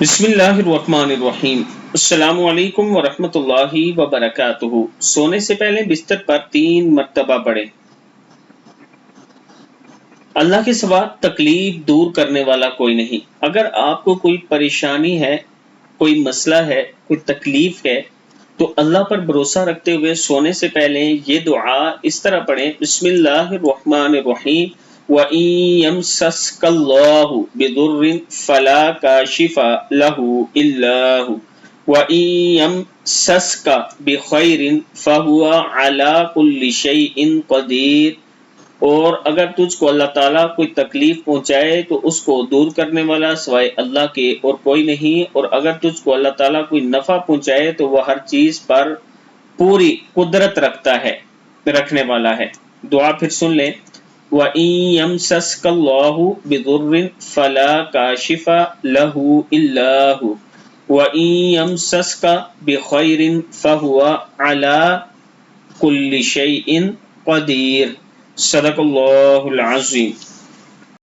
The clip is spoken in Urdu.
بسم اللہ الرحمن الرحیم۔ السلام علیکم ورحمۃ اللہ وبرکاتہ۔ سونے سے پہلے بستر پر 3 مرتبہ پڑھیں۔ اللہ کے سوا تکلیف دور کرنے والا کوئی نہیں۔ اگر آپ کو کوئی پریشانی ہے، کوئی مسئلہ ہے، کوئی تکلیف ہے تو اللہ پر بھروسہ رکھتے ہوئے سونے سے پہلے یہ دعا اس طرح پڑھیں: بسم اللہ الرحمن الرحیم وَإِن يَمْسَسْكَ اللَّهُ بِضُرٍّ فَلَا كَاشِفَ لَهُ إِلَّا هُوَ وَإِن يَمْسَسْكَ بِخَيْرٍ فَهُوَ عَلَى كُلِّ شَيْءٍ قَدِيرٌ۔ اور اگر تجھ کو اللہ تعالیٰ کوئی تکلیف پہنچائے تو اس کو دور کرنے والا سوائے اللہ کے اور کوئی نہیں، اور اگر تجھ کو اللہ تعالیٰ کوئی نفع پہنچائے تو وہ ہر چیز پر پوری قدرت رکھنے والا ہے۔ دعا پھر سن لیں: وَإِن يَمْسَسْكَ اللَّهُ بِضُرٍّ فَلَا كَاشِفَ لَهُ إِلَّا هُوَ وَإِن يَمْسَسْكَ بِخَيْرٍ فَهُوَ عَلَى كُلِّ شَيْءٍ قَدِيرٌ۔ صدق اللہ العظیم۔